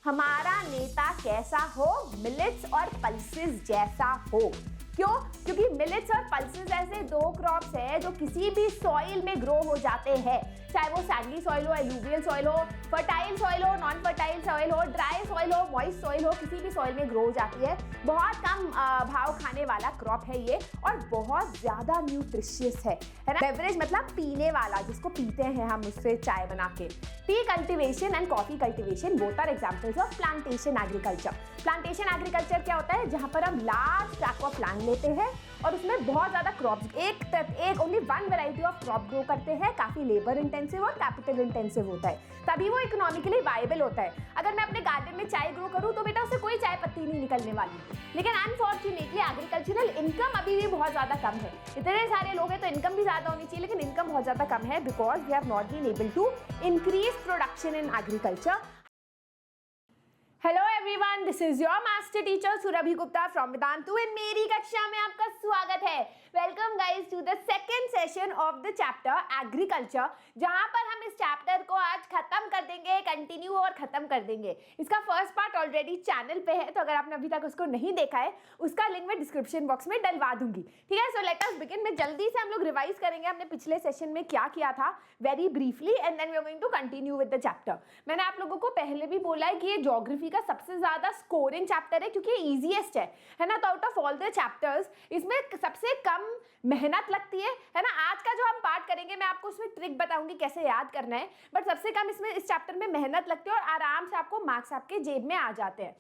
हमारा नेता कैसा हो, मिलेट्स और पल्सेस जैसा हो। क्यों? क्योंकि मिलेट्स और पल्सेस ऐसे दो क्रॉप्स है जो किसी भी सॉइल में ग्रो हो जाते हैं, चाहे वो सैंडी सॉइल हो, एलुवियल सॉइल हो, फर्टाइल सॉइल हो, नॉन फर्टाइल सॉइल हो, ड्राई सॉइल हो, मॉइस्ट सॉइल हो, किसी भी सॉइल में ग्रो हो जाती है। बहुत कम भाव खाने वाला क्रॉप है ये और बहुत ज्यादा न्यूट्रिशियस है ना। बेवरेज मतलब पीने वाला, जिसको पीते हैं हम उससे चाय बना के। Tea cultivation and coffee cultivation both are examples of plantation agriculture. Plantation agriculture क्या होता है? जहां पर हम लार्ज ट्रैक्ट ऑफ लैंड लेते हैं और उसमें बहुत ज्यादा क्रॉप्स, एक only one variety of crop grow करते हैं। काफी लेबर इंटेंसिव और कैपिटल इंटेंसिव होता है, तभी वो इकोनॉमिकली वायबल होता है। अगर मैं अपने गार्डन में चाय ग्रो करूं तो बेटा उससे कोई चाय पत्ती नहीं निकलने वाली। लेकिन अनफॉर्चुनेटली एग्रीकल्चरल इनकम अभी भी बहुत ज्यादा कम है। इतने सारे लोग हैं तो इनकम भी ज्यादा होनी चाहिए, लेकिन इनकम बहुत ज्यादा कम है because we have not been able to increase production in agriculture. Hello everyone, this is your master teacher Surabhi Gupta from Vedantu and मेरी कक्षा में आपका स्वागत है। Welcome guys to the second session of the chapter agriculture, जहां पर हम इस चैप्टर को आज खत्म कर देंगे, कंटिन्यू और खत्म कर देंगे। इसका फर्स्ट पार्ट ऑलरेडी चैनल पे है, तो अगर आपने अभी तक उसको नहीं देखा है उसका लिंक मैं डिस्क्रिप्शन बॉक्स में डलवा दूंगी। ठीक है, सो लेट अस बिगिन। में जल्दी से हम लोग रिवाइज करेंगे हमने पिछले सेशन में क्या किया था very briefly, and then we are going to continue with the chapter. मैंने आप लोगों को पहले भी बोला है कि ये ज्योग्राफी का सबसे ज्यादा स्कोरिंग चैप्टर है क्योंकि ये इजीएस्ट है ना। तो out of all the chapters इसमें सबसे कम मेहनत लगती है ना। आज का जो हम पार्ट करेंगे मैं आपको उसमें ट्रिक बताऊंगी कैसे याद करना है, बट सबसे कम इसमें इस चैप्टर में मेहनत लगती है और आराम से आपको मार्क्स आपके जेब में आ जाते हैं।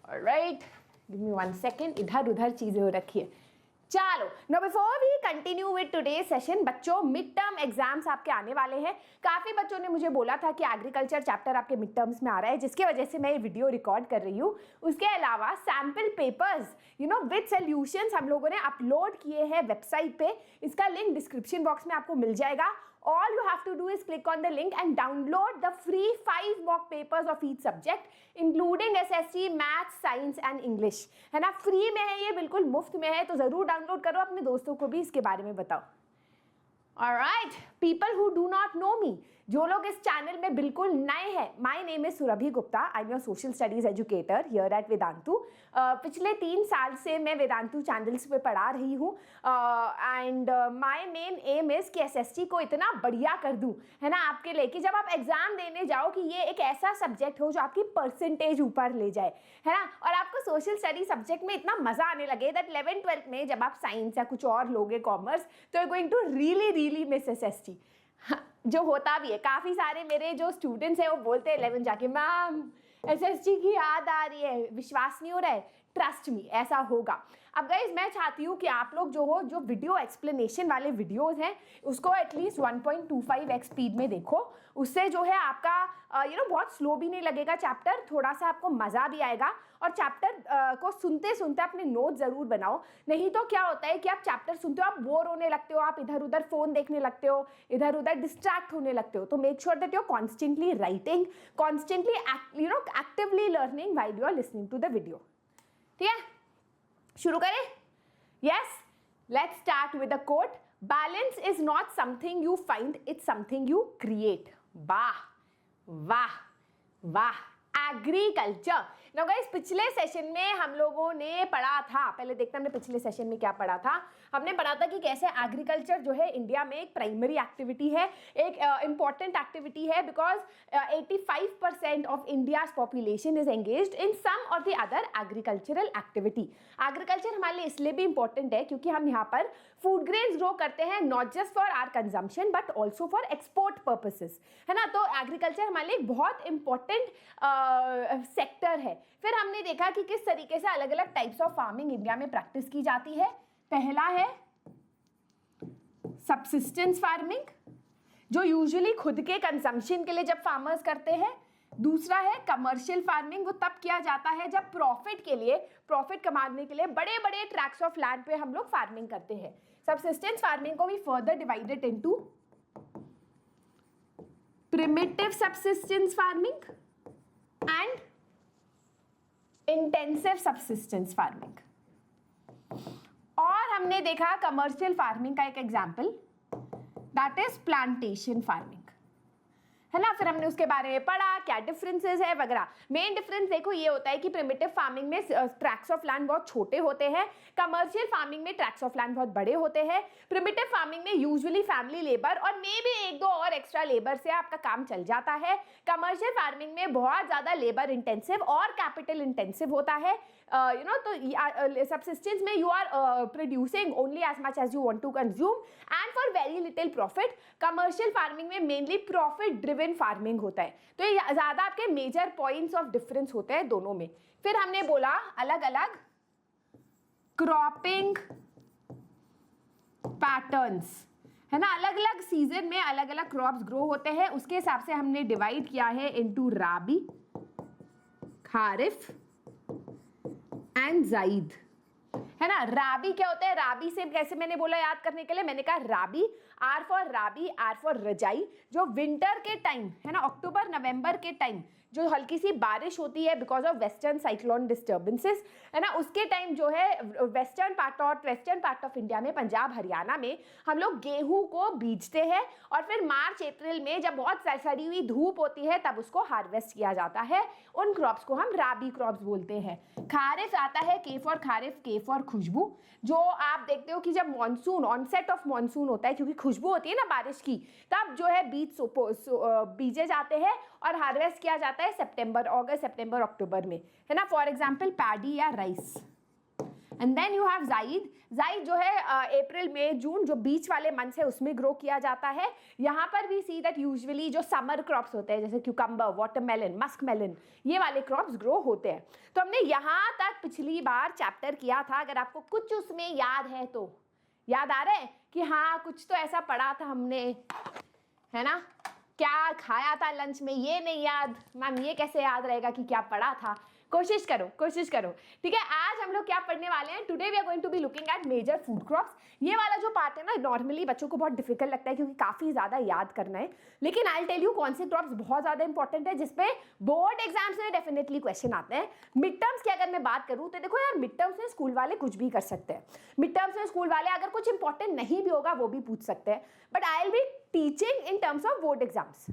ऑलराइट, गिव मी 1 सेकेंड, इधर उधर चीजें हो रखी है। चलो, now before we continue with today's session, बच्चों मिड टर्म एग्जाम्स आपके आने वाले हैं। काफी बच्चों ने मुझे बोला था कि एग्रीकल्चर चैप्टर आपके मिड टर्म्स में आ रहा है, जिसकी वजह से मैं ये वीडियो रिकॉर्ड कर रही हूँ। उसके अलावा सैम्पल पेपर्स विद सॉल्यूशंस हम लोगों ने अपलोड किए हैं वेबसाइट पे। इसका लिंक डिस्क्रिप्शन बॉक्स में आपको मिल जाएगा। All you have to do is click on the link and download the free 5 mock papers of each subject, including SST, Maths, Science and English, है ना। फ्री में है ये, बिल्कुल मुफ्त में है, तो जरूर डाउनलोड करो, अपने दोस्तों को भी इसके बारे में बताओ। Alright, people who do not know me, जो लोग इस चैनल में बिल्कुल नए हैं, my name is Surabhi Gupta, I am your social studies educator here at Vedantu. पिछले 3 साल से मैं वेदांतु चैनल्स पे पढ़ा रही हूँ and my main M is कि एसएसटी को इतना बढ़िया कर दूँ, है ना, आपके लिए कि जब आप एग्जाम देने जाओ कि ये एक ऐसा सब्जेक्ट हो जो आपकी परसेंटेज ऊपर ले जाए, है ना, और आपको सोशल स्टडी सब्जेक्ट में इतना मजा आने लगे दैट 11th-12th में जब आप साइंस या कुछ और लोगे कॉमर्स, तो you are going to really miss SST. जो होता भी है, काफी सारे मेरे जो स्टूडेंट्स हैं वो बोलते हैं 11 जाके, मैम एसएसटी की याद आ रही है, विश्वास नहीं हो रहा है, ट्रस्ट मी ऐसा होगा। अब गाइज मैं चाहती हूँ कि आप लोग जो वीडियो एक्सप्लेनेशन वाले वीडियोस हैं उसको एटलीस्ट 1.25x स्पीड में देखो। उससे जो है आपका बहुत स्लो भी नहीं लगेगा चैप्टर, थोड़ा सा आपको मज़ा भी आएगा। और चैप्टर को सुनते सुनते अपने नोट ज़रूर बनाओ, नहीं तो क्या होता है कि आप चैप्टर सुनते हो, आप बोर होने लगते हो, आप इधर उधर फ़ोन देखने लगते हो, इधर उधर डिस्ट्रैक्ट होने लगते हो। तो make sure that you are constantly writing, constantly actively learning while you are listening to the video. ठीक है, शुरू करें? Yes, let's start with the quote, balance is not something you find, it's something you create. वाह वाह वाह। Agriculture. Now guys, पिछले session में हम लोगों ने पढ़ा था, पहले देखते हैं हमने पिछले सेशन में क्या पढ़ा था। हमने पढ़ा था कि कैसे एग्रीकल्चर जो है इंडिया में एक प्राइमरी एक्टिविटी है, एक इंपॉर्टेंट एक्टिविटी है, because 85% of India's population is engaged in some or the other agricultural activity. Agriculture हमारे लिए इसलिए भी इंपॉर्टेंट है क्योंकि हम यहाँ पर फूड ग्रेन्स ग्रो करते हैं, not just for our consumption but also for export purposes, है ना। तो एग्रीकल्चर हमारे लिए बहुत इंपॉर्टेंट सेक्टर है। फिर हमने देखा कि किस तरीके से अलग अलग टाइप्स ऑफ फार्मिंग इंडिया में प्रैक्टिस की जाती है। पहला है सबसिस्टेंस फार्मिंग, जो यूजुअली खुद के कंजम्पशन के लिए जब फार्मर्स करते हैं। दूसरा है कमर्शियल फार्मिंग, वो तब किया जाता है जब प्रॉफिट के लिए, प्रॉफिट कमाने के लिए बड़े बड़े ट्रैक्ट्स ऑफ लैंड पे हम लोग फार्मिंग करते हैं। सबसिस्टेंस फार्मिंग को भी further divided into primitive subsistence farming and intensive subsistence farming. और हमने देखा कमर्शियल फार्मिंग का एक example, that is plantation farming. है ना। फिर हमने उसके बारे में पढ़ा क्या डिफरेंसेस है वगैरह। मेन डिफरेंस देखो ये होता है कि प्रिमिटिव फार्मिंग में ट्रैक्ट्स ऑफ लैंड बहुत छोटे होते हैं, कमर्शियल फार्मिंग में ट्रैक्ट्स ऑफ लैंड बहुत बड़े होते हैं। प्रिमिटिव फार्मिंग में यूजुअली फैमिली लेबर और मे बी एक दो और एक्स्ट्रा लेबर से आपका काम चल जाता है। कमर्शियल फार्मिंग में बहुत ज़्यादा लेबर इंटेंसिव और कैपिटल इंटेंसिव होता है। तो subsistence में you are producing only as much as you want to consume and for very little profit। commercial farming में mainly profit driven farming होता है। तो ये ज़्यादा आपके major points of difference होते हैं दोनों में। फिर हमने बोला अलग अलग क्रॉपिंग पैटर्न्स, है ना, अलग अलग सीजन में अलग अलग क्रॉप्स ग्रो होते हैं। उसके हिसाब से हमने डिवाइड किया है इनटू राबी, खारिफ एंड जाइद, है ना। राबी क्या होता है, राबी से कैसे मैंने बोला याद करने के लिए, मैंने कहा rabi, R for rabi, R for rajai, जो विंटर के टाइम है ना, अक्टूबर नवंबर के टाइम जो हल्की सी बारिश होती है because of western cyclone disturbances, है ना, उसके टाइम जो है वेस्टर्न पार्ट ऑफ इंडिया में, पंजाब हरियाणा में हम लोग गेहूं को बीजते हैं और फिर मार्च अप्रैल में जब बहुत सड़ी हुई धूप होती है तब उसको हार्वेस्ट किया जाता है। उन क्रॉप्स को हम राबी क्रॉप्स बोलते हैं। खारिफ आता है, के फॉर खारिफ, के फॉर खुशबू, जो आप देखते हो कि जब मॉनसून, ऑनसेट ऑफ मॉनसून होता है क्योंकि खुशबू होती है ना बारिश की, तब जो है बीज बीजे जाते हैं और हार्वेस्ट किया जाता है सितंबर, अगस्त, सितंबर, अक्टूबर में, है ना। फॉर एग्जांपल पैडी या rice. And then you have zaid. Zaid जो है अप्रैल मई जून जो बीच वाले मंथ्स है उसमें ग्रो किया जाता है। यहाँ पर भी सी दैट यूजुअली जो समर क्रॉप्स होते हैं जैसे क्यूकम्बर, वाटरमेलन, मस्क मेलन, ये वाले क्रॉप्स ग्रो होते हैं। तो हमने यहाँ तक पिछली बार चैप्टर किया था, अगर आपको कुछ उसमें याद है तो याद आ रहा है कि हाँ कुछ तो ऐसा पढ़ा था हमने, है ना, क्या खाया था लंच में, ये नहीं याद मैम, ये कैसे याद रहेगा कि क्या पढ़ा था। कोशिश करो, ठीक है। आज हम लोग क्या पढ़ने वाले हैं, today we are going to be looking at major food crops. ये वाला जो पार्ट है ना नॉर्मली बच्चों को बहुत डिफिकल्ट लगता है क्योंकि काफी ज्यादा याद करना है, लेकिन आई टेल यू कौन से क्रॉप्स बहुत ज्यादा इंपॉर्टेंट है जिसपे बोर्ड एग्जाम्स में डेफिनेटली क्वेश्चन आते हैं। मिड टर्म्स की अगर मैं बात करूँ तो देखो यार, मिड टर्म्स में स्कूल वाले कुछ भी कर सकते हैं। मिड टर्म्स में स्कूल वाले अगर कुछ इंपॉर्टेंट नहीं भी होगा वो भी पूछ सकते हैं, but I will be teaching in terms of board exams,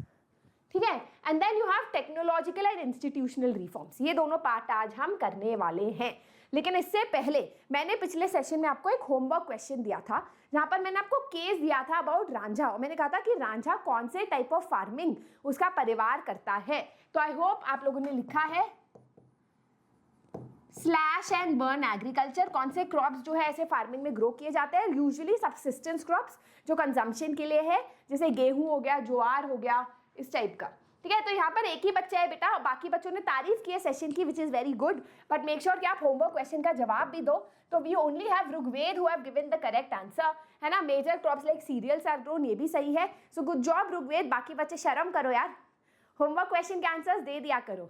ठीक है। And then you have technological and institutional reforms, ये दोनों पार्ट आज हम करने वाले हैं। लेकिन इससे पहले मैंने पिछले सेशन में आपको एक होमवर्क क्वेश्चन दिया था जहां पर मैंने आपको केस दिया था अबाउट रांझा, और मैंने कहा था कि रांझा कौन से टाइप ऑफ फार्मिंग उसका परिवार करता है। तो आई होप आप लोगों ने लिखा है स्लैश एंड बर्न एग्रीकल्चर, कौन से क्रॉप्स जो है ऐसे फार्मिंग में ग्रो किए जाते हैं, यूजुअली सब्सिस्टेंस क्रॉप्स जो कंजम्पशन के लिए है, जैसे गेहूं हो गया, ज्वार हो गया, इस टाइप का, ठीक है। तो यहाँ पर एक ही बच्चा है बेटा, बाकी बच्चों ने तारीफ की है सेशन की which is very good, but make sure कि आप होमवर्क क्वेश्चन का जवाब भी दो। तो we only have Rigved who have given the correct answer, है ना। Major crops like cereals are grown, ये भी सही है। सो गुड जॉब ऋग्वेद, बाकी बच्चे शर्म करो यार, होमवर्क क्वेश्चन के आंसर्स दे दिया करो,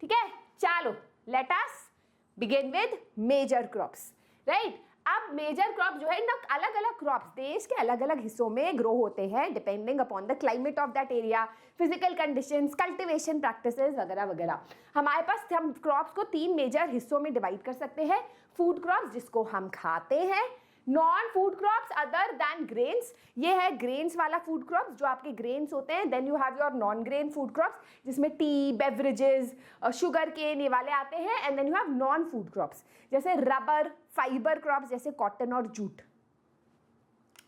ठीक है। चलो let us begin with major crops, right. अब मेजर क्रॉप जो है ना, अलग अलग क्रॉप्स देश के अलग अलग हिस्सों में ग्रो होते हैं depending upon the climate of that area, physical conditions, cultivation practices वगैरह वगैरह। हमारे पास हम क्रॉप्स को 3 मेजर हिस्सों में डिवाइड कर सकते हैं। फूड क्रॉप्स जिसको हम खाते हैं, non food crops other than grains, ये है ग्रेन्स वाला फूड क्रॉप्स जो आपके ग्रेन्स होते हैं। Then you have your non grain food crops जिसमें टी, बेवरेजेस, शुगर केन, ये वाले आते हैं। And then you have non food crops जैसे रबर, फाइबर क्रॉप्स जैसे कॉटन और जूट,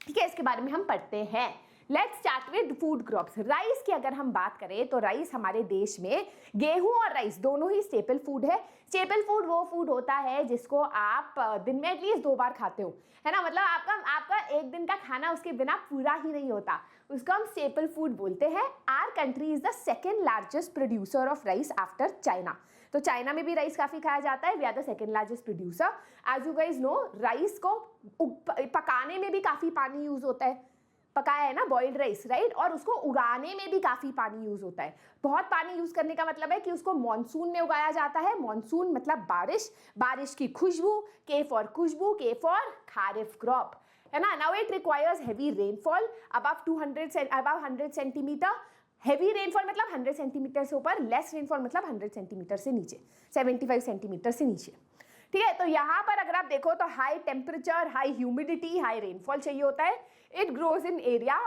ठीक है। इसके बारे में हम पढ़ते हैं। Let's start with food crops. Rice की अगर हम बात करें तो राइस हमारे देश में, गेहूं और राइस दोनों ही स्टेपल फूड है। स्टेपल फूड वो फूड होता है जिसको आप दिन में एटलीस्ट 2 बार खाते हो, है ना, मतलब आपका एक दिन का खाना उसके बिना पूरा ही नहीं होता, उसको हम स्टेपल फूड बोलते हैं। Our country is the second largest producer of rice after China. तो चाइना में भी राइस काफी खाया जाता है, we are the second largest producer. As you guys know, rice को पकाने में भी काफी पानी यूज होता है, पकाया है ना बॉइल्ड राइस, राइट, और उसको उगाने में भी काफी पानी यूज होता है। बहुत पानी यूज करने का मतलब है कि उसको मॉनसून में उगाया जाता है। मॉनसून मतलब बारिश, बारिश की खुशबू, के फॉर खुशबू, के फॉर खारिफ क्रॉप, है ना। Now it requires heavy rainfall above 100 centimetre. Heavy rainfall मतलब 100 सेंटीमीटर से ऊपर, लेस रेनफॉल मतलब 100 सेंटीमीटर से नीचे, 75 सेंटीमीटर से नीचे, ठीक है, तो यहाँ पर अगर आप देखो तो high temperature, high humidity, high rainfall चाहिए होता है. It grows in area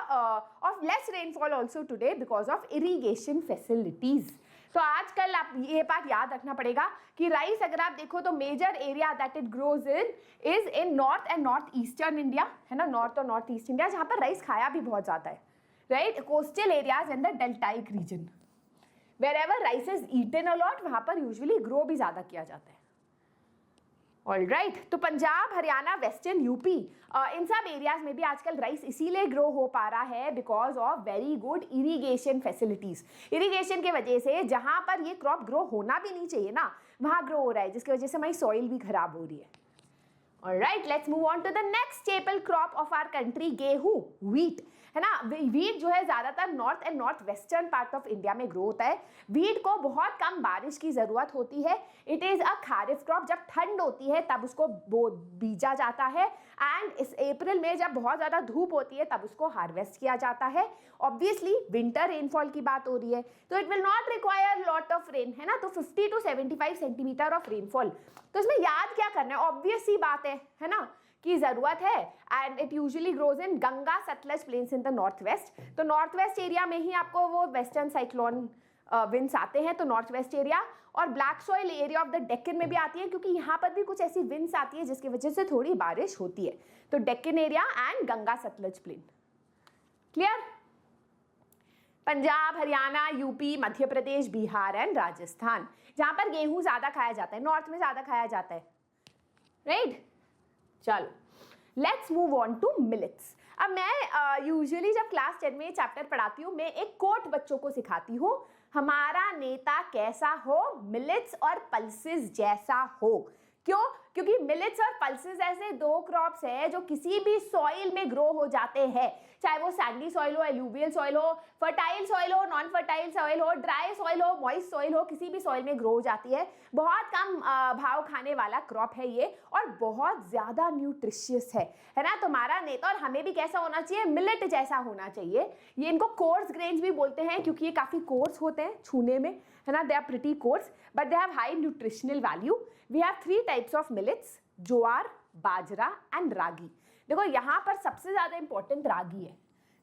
of less rainfall also today because of irrigation facilities. तो आजकल आप ये बात याद रखना पड़ेगा कि राइस अगर आप देखो तो major area that it grows in is in north and north eastern India, है ना, नॉर्थ और नॉर्थ ईस्ट इंडिया, जहाँ पर राइस खाया भी बहुत जाता है, right. Coastal areas and the deltaic region wherever rice is eaten a lot, वहाँ पर यूजुअली ग्रो भी ज़्यादा किया जाता है. ऑल राइट, तो पंजाब, हरियाणा, वेस्टर्न यूपी, इन सब एरियाज में भी आजकल राइस इसीलिए ग्रो हो पा रहा है because of very good irrigation facilities. Irrigation के वजह से जहाँ पर ये क्रॉप ग्रो होना भी नहीं चाहिए ना, वहाँ ग्रो हो रहा है, जिसकी वजह से हमारी सॉइल भी खराब हो रही है. Alright, let's move on to the next staple crop of our country, गेहूं, wheat, है ना. व्हीट जो है ज्यादातर north and north western part of India में ग्रो होता है. व्हीट को बहुत कम बारिश की जरूरत होती है. It is a kharif crop. जब ठंड होती है तब उसको बीजा जाता है एंड इस अप्रैल में जब बहुत ज्यादा धूप होती है तब उसको हार्वेस्ट किया जाता है. ऑब्वियसली विंटर रेनफॉल की बात हो रही है तो it will not require lot of rain, है ना. तो 50 to 75 सेंटीमीटर ऑफ रेनफॉल. तो इसमें याद क्या करना है, ऑब्वियस सी बात है ना, की जरूरत है. And it usually grows in Ganga Sutlej plains in the north west. तो नॉर्थ वेस्ट एरिया में ही आपको वो वेस्टर्न साइक्लोन विंड्स आते हैं, तो नॉर्थ वेस्ट एरिया और black soil area of the Deccan में भी आती है, क्योंकि यहाँ पर भी कुछ ऐसी विंड्स आती है जिसकी वजह से थोड़ी बारिश होती है. तो Deccan area and Ganga Sutlej plain. Clear. Punjab, Haryana, UP, Madhya Pradesh, Bihar and Rajasthan, जहाँ पर गेहूं ज्यादा खाया जाता है, नॉर्थ में ज्यादा खाया जाता है, राइट. चलो let's move on to millets. अब मैं यूजुअली जब क्लास 10 में चैप्टर पढ़ाती हूँ, मैं एक कोट बच्चों को सिखाती हूँ, हमारा नेता कैसा हो, मिलेट्स और पल्सेस जैसा हो. क्यों? क्योंकि मिलेट्स और पल्सेस ऐसे दो क्रॉप्स है जो किसी भी सॉइल में ग्रो हो जाते हैं, चाहे वो सैंडी सॉइल हो, एल्यूवियल सॉइल हो, फर्टाइल सॉइल हो, नॉन फर्टाइल सॉइल हो, ड्राई सॉइल हो, मॉइस्ट सॉइल हो, किसी भी सॉइल में ग्रो हो जाती है. बहुत कम भाव खाने वाला क्रॉप है ये और बहुत ज्यादा न्यूट्रिशियस है ना. तुम्हारा नेता और हमें भी कैसा होना चाहिए, मिलेट जैसा होना चाहिए. ये इनको कोर्स ग्रेन्स भी बोलते हैं क्योंकि ये काफी कोर्स होते हैं छूने में, है ना. They are pretty coarse but they have high nutritional value. We have 3 types of millets, jowar, bajra and ragi. देखो यहाँ पर सबसे ज्यादा इंपॉर्टेंट रागी है.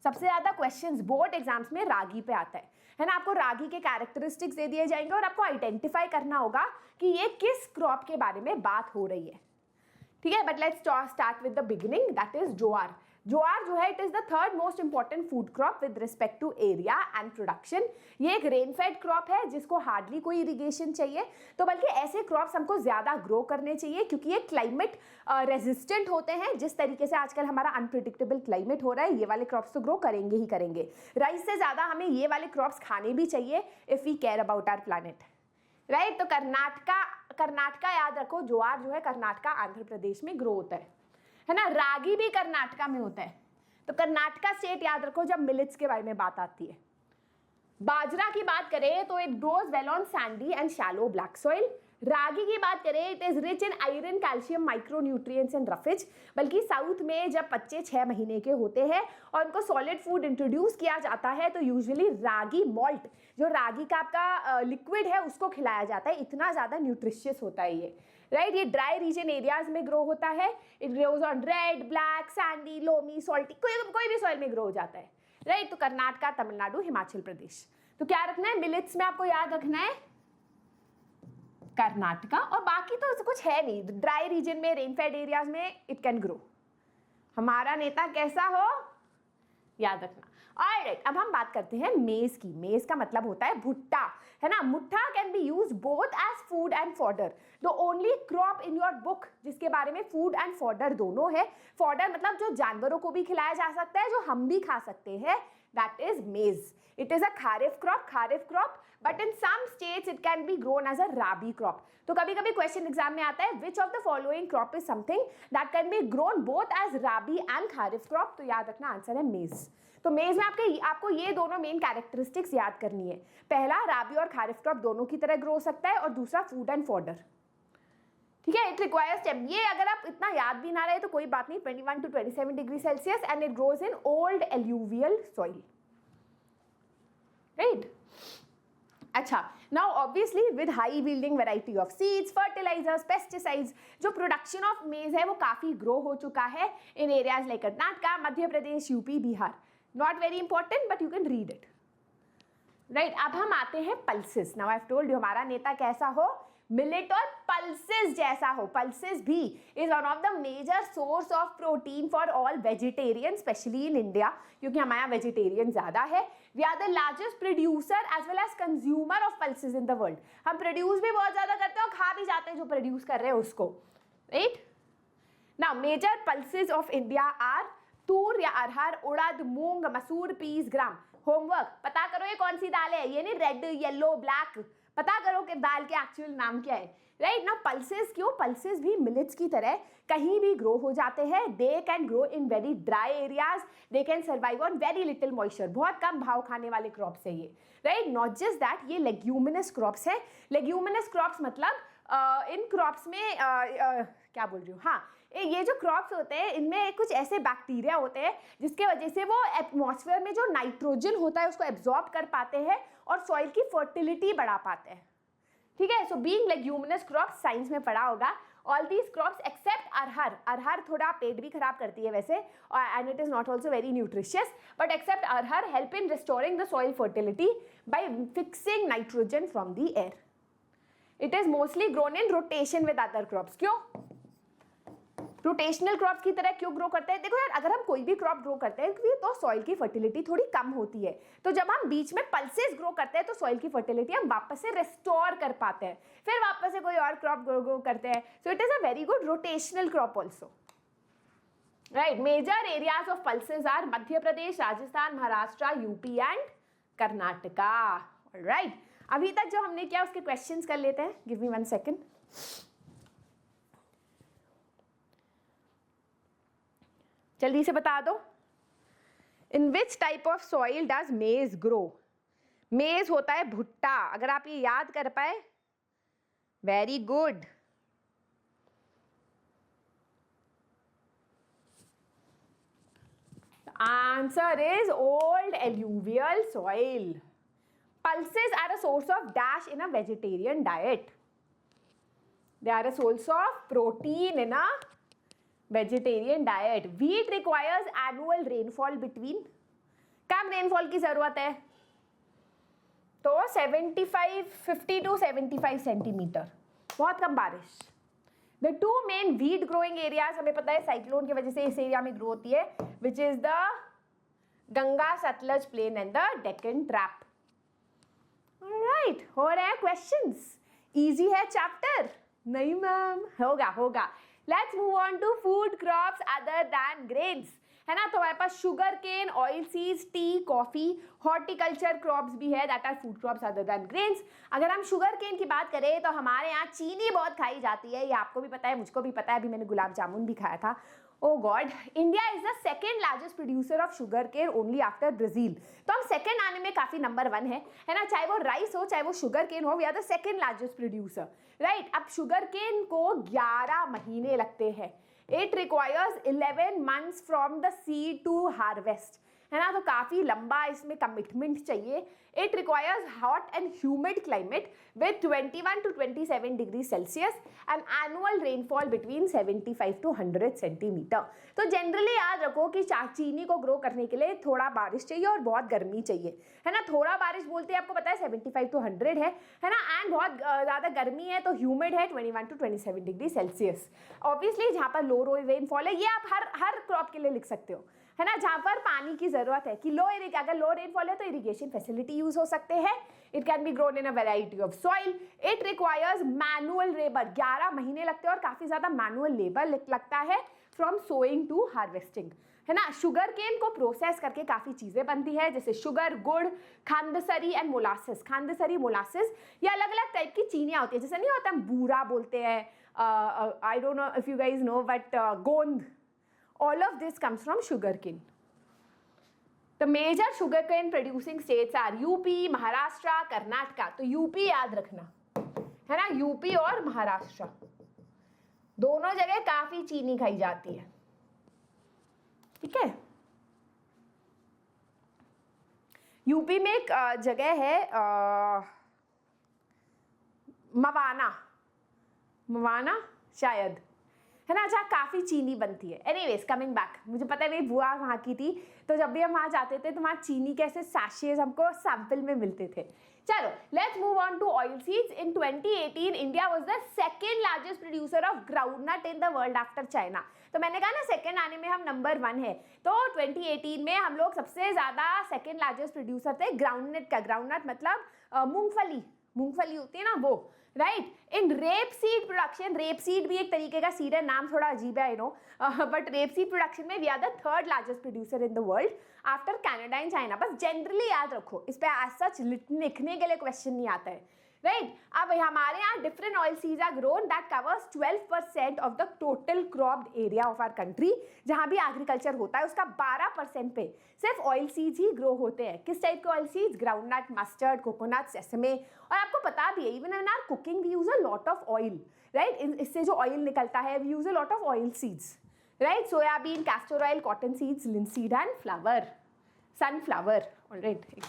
सबसे ज्यादा क्वेश्चंस बोर्ड एग्जाम्स में रागी पे आता है ना. आपको रागी के कैरेक्टरिस्टिक्स दे दिए जाएंगे और आपको आइडेंटिफाई करना होगा कि ये किस क्रॉप के बारे में बात हो रही है. ठीक है, but let's start with the beginning, that is jowar. Jowar जो है it is the third most important food crop with respect to area and production. ये एक रेनफेड क्रॉप है जिसको हार्डली कोई इरिगेशन चाहिए, तो बल्कि ऐसे क्रॉप्स हमको ज्यादा ग्रो करने चाहिए क्योंकि ये क्लाइमेट रेजिस्टेंट होते हैं. जिस तरीके से आजकल हमारा अनप्रिडिक्टेबल क्लाइमेट हो रहा है, ये वाले क्रॉप्स तो ग्रो करेंगे ही करेंगे. राइस से ज्यादा हमें ये वाले क्रॉप्स खाने भी चाहिए if we care about our planet, right. तो कर्नाटका याद रखो, ज्वार जो है कर्नाटका आंध्र प्रदेश में ग्रो होता है ना. रागी भी कर्नाटका में होता है, तो कर्नाटका स्टेट याद रखो जब मिलेट्स के बारे में बात आती है. बाजरा की बात करें तो it grows well on sandy and shallow black soil. Ragi की बात करें it is rich in iron, calcium, micronutrients and roughage. बल्कि साउथ में जब बच्चे 6 महीने के होते हैं और उनको सॉलिड फूड इंट्रोड्यूस किया जाता है तो यूजुअली रागी मॉल्ट, जो रागी का आपका लिक्विड है, उसको खिलाया जाता है. इतना ज्यादा न्यूट्रिशियस होता है ये, राइट. ये ड्राई रीजन एरियाज में ग्रो होता है. It grows on red, black, Sandy, loamy, salty, कोई भी सॉइल में ग्रो हो जाता है, राइट. तो कर्नाटका, तमिलनाडु, हिमाचल प्रदेश. तो क्या रखना है, मिलेट्स में आपको याद रखना है कर्नाटका, और बाकी तो कुछ है नहीं. ड्राई रीजन में, रेनफेड एरियाज में इट कैन ग्रो. हमारा नेता कैसा हो, याद रखना. ऑलराइट, अब हम बात करते हैं मेज की. मेज का मतलब होता है भुट्टा, है ना. मुट्ठा can be use both as food and fodder. The only crop in your book जिसके बारे में फूड एंड फॉडर दोनों है. फॉडर मतलब जो जानवरों को भी खिलाया जा सकता है, जो हम भी खा सकते हैं, that is maize. It is a kharif crop, but in some states it can be grown as a rabi crop. तो कभी कभी क्वेश्चन एग्जाम में आता है which of the following crop is something that can be grown both as rabi and kharif crop. तो याद रखना answer है मेज. तो मेज में आपको ये दोनों मेन कैरेक्टरिस्टिक्स याद करनी है. पहला, राबी और खारिफ क्रॉप दोनों की तरह ग्रो हो सकता है, और दूसरा फूड एंड फॉडर. ठीक है, इट रिक्वायर्स टेम्प. ये अगर आप इतना याद भी ना रहे तो कोई बात नहीं. 21 to 27 degree Celsius and it grows in old alluvial soil, right. अच्छा, now obviously with high yielding variety of seeds, fertilisers, pesticides, जो प्रोडक्शन ऑफ मेज है वो काफी ग्रो हो चुका है in areas like Karnataka, Madhya Pradesh, UP, Bihar. Not very important but you can read it. Right, अब हम आते हैं pulses. Now I have told you हमारा नेता कैसा हो, मिलेट और पल्सेस जैसा हो. पल्सेस भी is one of the major source of protein for all vegetarian, specially in India, क्योंकि हमारे यहाँ वेजिटेरियन ज्यादा है. We are the largest producer as well as consumer of pulses in the world. हम produce भी बहुत ज्यादा करते हैं और खा भी जाते हैं जो प्रोड्यूस कर रहे हैं उसको. Right, now major pulses of India are toor या अरहर, उड़द, मूंग, मसूर, पीस, ग्राम. होमवर्क, पता करो ये कौन सी दाल है, ये नहीं रेड, येलो, ब्लैक, पता करो कि दाल के एक्चुअल नाम क्या है. राइट ना, पल्सेस क्यों, पल्सेस भी मिलेट्स की तरह कहीं भी ग्रो हो जाते हैं. They can grow in very dry areas, they can survive on very little moisture. बहुत कम भाव खाने वाले क्रॉप्स है ये. राइट, नॉट जस्ट दैट, ये लेग्यूमिनस क्रॉप्स है. लेग्यूमिनस क्रॉप्स मतलब इन क्रॉप्स में क्या बोल रही हूँ, हाँ, ये जो क्रॉप्स होते हैं इनमें कुछ ऐसे बैक्टीरिया होते हैं जिसके वजह से वो एटमॉस्फेयर में जो नाइट्रोजन होता है उसको एब्जॉर्ब कर पाते हैं और सॉइल की फर्टिलिटी बढ़ा पाते हैं. ठीक है, so being leguminous crops, science में पढ़ा होगा. All these crops except arhar. अरहर थोड़ा पेट भी खराब करती है वैसे, and it is not also very nutritious, but except arhar help in restoring the soil fertility by fixing nitrogen from the air. It is mostly grown in rotation with other crops. क्यों rotational crops की तरह क्यों grow करते हैं? देखो यार, अगर हम कोई भी क्रॉप ग्रो करते हैं तो सॉइल की फर्टिलिटी थोड़ी कम होती है, तो जब हम बीच में पल्सेस ग्रो करते हैं तो सॉइल की फर्टिलिटी हम वापस से रिस्टोर कर पाते हैं, फिर वापस से कोई और क्रॉप ग्रो करते हैं. So it is a very good rotational crop also. Right, major areas of pulses are Madhya Pradesh, Rajasthan, Maharashtra, UP and Karnataka. Right, अभी तक जो हमने किया उसके क्वेश्चंस कर लेते हैं. Give me 1 second. जल्दी से बता दो, in which type of soil does maize grow? Maize होता है भुट्टा, अगर आप ये याद कर पाए, very good. Answer is old alluvial soil. Pulses are a source of dash in a vegetarian diet. They are a source of protein in a vegetarian diet. Wheat requires annual rainfall between. Come rainfall की जरूरत है? तो 50 to 75 centimetre, बहुत कम बारिश. The two main wheat growing areas, हमें पता है cyclone की वजह से इस एरिया में ग्रो होती है, which is the Ganga Sutlej plain and the Deccan trap. Right, हो रहे हैं क्वेश्चंस. इजी है चैप्टर? नहीं मैम, होगा. Let's move on to food crops other than grains. है ना, तो हमारे पास sugar cane, oil seeds, tea, coffee, horticulture crops भी है, that are food crops other than grains. अगर हम शुगर केन की बात करें तो हमारे यहाँ चीनी बहुत खाई जाती है, ये आपको भी पता है, मुझको भी पता है. अभी मैंने गुलाब जामुन भी खाया था. Oh God, India is the second largest producer of sugar cane only after Brazil. तो हम सेकंड आने में काफी नंबर 1 है ना, चाहे वो राइस हो चाहे वो शुगर केन हो, we are the second largest producer. Right, अब शुगर केन को 11 महीने लगते हैं. It requires 11 months from the seed to harvest. है ना, तो काफी लंबा इसमें कमिटमेंट चाहिए. It requires hot and humid climate with 21 to 27 degree Celsius and annual rainfall between 75 to 100 centimetre. तो जनरली याद रखो कि चीनी को ग्रो करने के लिए थोड़ा बारिश चाहिए और बहुत गर्मी चाहिए. है ना, थोड़ा बारिश बोलते हैं आपको पता है 75 to 100 है ना, एंड बहुत ज़्यादा गर्मी है तो ह्यूमिड है 21 to 27 डिग्री सेल्सियस. ऑब्वियसली जहाँ पर लो रेनफॉल है, ये आप हर क्रॉप के लिए लिख सकते हो. है ना, जहाँ पर पानी की जरूरत है कि अगर लो रेनफॉल है तो इरिगेशन फैसिलिटी यूज हो सकते हैं. It can be grown in a variety of soil. It requires manual labour, 11 महीने लगते हैं और काफी ज्यादा मैनुअल लेबर लगता है फ्रॉम सोइंग टू हार्वेस्टिंग. है ना, शुगर केन को प्रोसेस करके काफी चीजें बनती है, जैसे शुगर, गुड़, खांदसरी एंड मोलासिस. खांदसरी, मोलासिस ये अलग अलग टाइप की चीनियाँ होती है, जैसे नहीं होता हम बूरा बोलते हैं, I don't know if you guys know, but गोंद. All of this comes from sugarcane. The major sugarcane producing states are UP, Maharashtra, Karnataka. तो यूपी याद रखना, है ना, यूपी और महाराष्ट्र दोनों जगह काफी चीनी खाई जाती है. ठीक है, यूपी में एक जगह है मवाना, मवाना शायद, है ना, जहाँ काफ़ी चीनी बनती है। एनीवेज कमिंग बैक, मुझे पता है मेरी बुआ वहाँ की थी, तो जब भी हम वहाँ जाते थे तो वहाँ चीनी के ऐसे सैशेज हमको सैंपल में मिलते थे। चलो let's move on to oil seeds. In 2018 India was the second largest producer of groundnut in the world after China. तो मैंने कहा ना सेकेंड आने में हम नंबर 1 है, तो 2018 में हम लोग सबसे ज़्यादा सेकेंड लार्जेस्ट प्रोड्यूसर थे ग्राउंडनट का। ग्राउंडनट मतलब मूंगफली, मूंगफली होती है ना वो, right. In rape seed production, rape seed भी एक तरीके का सीड है, नाम थोड़ा अजीब है I know, but rape seed production में we are the third largest producer in the world after Canada and China. बस जनरली याद रखो, इस पे एज सच लिखने के लिए क्वेश्चन नहीं आता है, राइट। अब हमारे यहाँ different oil seeds are grown that covers 12% of the total cropped area of our country. जहाँ भी एग्रीकल्चर होता है उसका 12% पे सिर्फ ऑयल सीड्स ही ग्रो होते हैं। किस टाइप के oil seeds? Groundnut, mustard, coconut, sesame. और आपको पता भी है even in our cooking we use a lot of oil, right. इससे जो ऑयल निकलता है we use a lot of oil seeds, right. Soybean, castor oil, cotton seeds, linseed and flower, sunflower. Alright, एक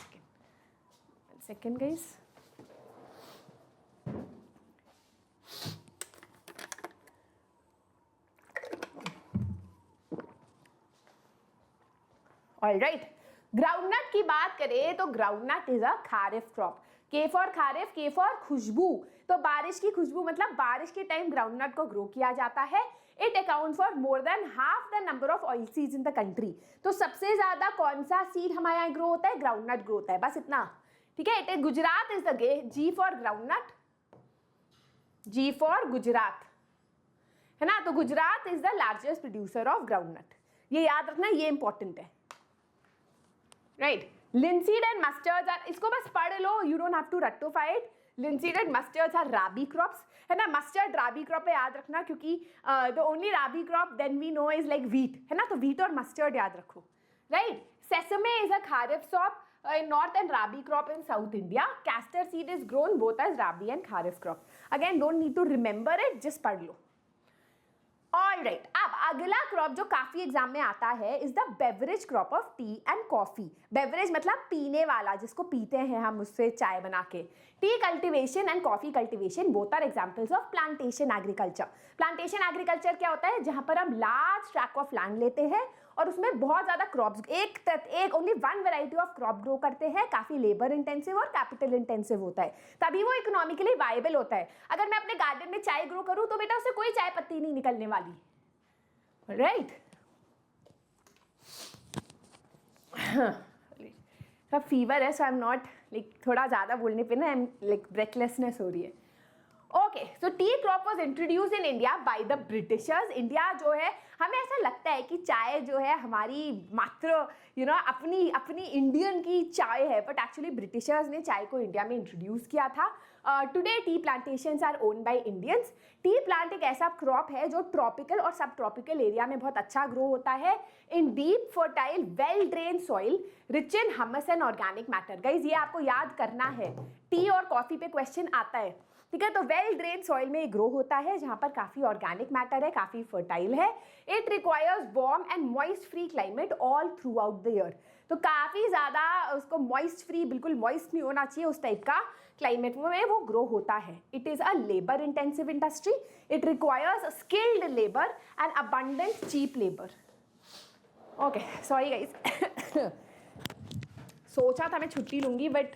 सेकेंड गाइस। ऑलराइट, ग्राउंडनट की बात करें तो groundnut is a kharif crop. K for kharif, K for खुशबू। तो बारिश की खुशबू मतलब बारिश के टाइम ग्राउंडनट को ग्रो किया जाता है। It account for more than half the number of oil seeds in the country. तो सबसे ज्यादा कौन सा सीड हमारे यहाँ ग्रो होता है? ग्राउंडनट ग्रो होता है, बस इतना, ठीक है। It is Gujarat is the G for groundnut, G for Gujarat, है ना। तो Gujarat is the largest producer of groundnut, ये याद रखना, ये इंपॉर्टेंट है, right. Linseed and mustards are, इसको बस पढ़ लो, यू डोंट हैव टू रट्टोफाई it. Linseed and mustards are rabi crops, है ना। मस्टर्ड राबी क्रॉप है, याद रखना, क्योंकि the only rabi crop then we know is like wheat, है ना। तो व्हीट और मस्टर्ड याद रखो, right. Sesame is a kharif crop in north and rabi crop in south India. Castor seed is grown both as rabi and kharif crop. Again, don't need to remember it, just पढ़ लो। All right, अब अगला crop जो काफी exam में आता है is the beverage crop of T and coffee. Beverage मतलब पीने वाला, जिसको पीते हैं हम, उससे चाय बना के। Tea cultivation and coffee cultivation both are examples of plantation agriculture. Plantation agriculture क्या होता है? जहां पर हम लार्ज ट्रैक्ट ऑफ लैंड लेते हैं और उसमें बहुत ज्यादा क्रॉप्स, एक only one variety of crop grow करते हैं। काफी लेबर इंटेंसिव और कैपिटल इंटेंसिव होता है, तभी वो इकोनॉमिकली वायबल होता है। अगर मैं अपने गार्डन में चाय ग्रो करूं तो बेटा उससे कोई चाय पत्ती नहीं निकलने वाली, राइट। फीवर है, सो आई एम नॉट लाइक, थोड़ा ज्यादा बोलने पे ना आई एम लाइक ब्रेथलेसनेस हो रही है। Okay, so T crop was introduced in India by the Britishers. India जो है, हमें ऐसा लगता है कि चाय जो है हमारी मात्र अपनी इंडियन की चाय है, बट एक्चुअली ब्रिटिशर्स ने चाय को इंडिया में इंट्रोड्यूस किया था। Today tea plantations are owned by Indians. Tea plant एक ऐसा क्रॉप है जो ट्रॉपिकल और सब ट्रॉपिकल एरिया में बहुत अच्छा ग्रो होता है इन deep fertile well drain soil rich in humus and organic matter. Guys ये आपको याद करना है, टी और कॉफी पे क्वेश्चन आता है, ठीक है। तो वेल ड्रेन सॉइल में ग्रो होता है जहां पर काफी ऑर्गेनिक मैटर है, काफी फर्टाइल है। It requires warm and moist free climate all through out the year. तो काफी ज्यादा उसको मॉइस्ट फ्री, बिल्कुल मॉइस्ट नहीं होना चाहिए, उस टाइप का क्लाइमेट में वो ग्रो होता है। It is a labour intensive industry. It requires skilled labour and abundant cheap labour. Okay, sorry guys, सोचा था मैं छुट्टी लूंगी बट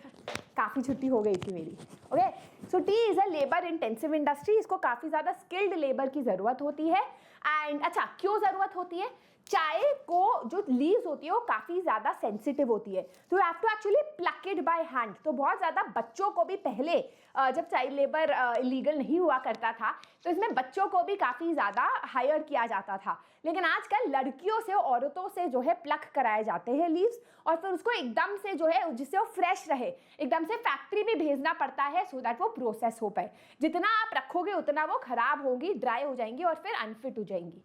काफ़ी छुट्टी हो गई थी मेरी। Okay, so T is a labour intensive industry. इसको काफ़ी ज़्यादा स्किल्ड लेबर की ज़रूरत होती है। एंड अच्छा, क्यों ज़रूरत होती है? चाय को जो लीव्स होती है वो काफ़ी ज़्यादा सेंसिटिव होती है, तो you have to actually pluck it by hand. तो बहुत ज़्यादा बच्चों को भी पहले, जब चाइल्ड लेबर इलीगल नहीं हुआ करता था, तो इसमें बच्चों को भी काफ़ी ज़्यादा हायर किया जाता था। लेकिन आजकल लड़कियों से, औरतों से जो है प्लक कराए जाते हैं लीव्स, और फिर उसको एकदम से जो है, जिससे वो फ्रेश रहे, एकदम से फैक्ट्री में भेजना पड़ता है सो दैट वो प्रोसेस हो पाए। जितना आप रखोगे उतना वो खराब होगी, ड्राई हो जाएंगी और फिर अनफिट हो जाएंगी,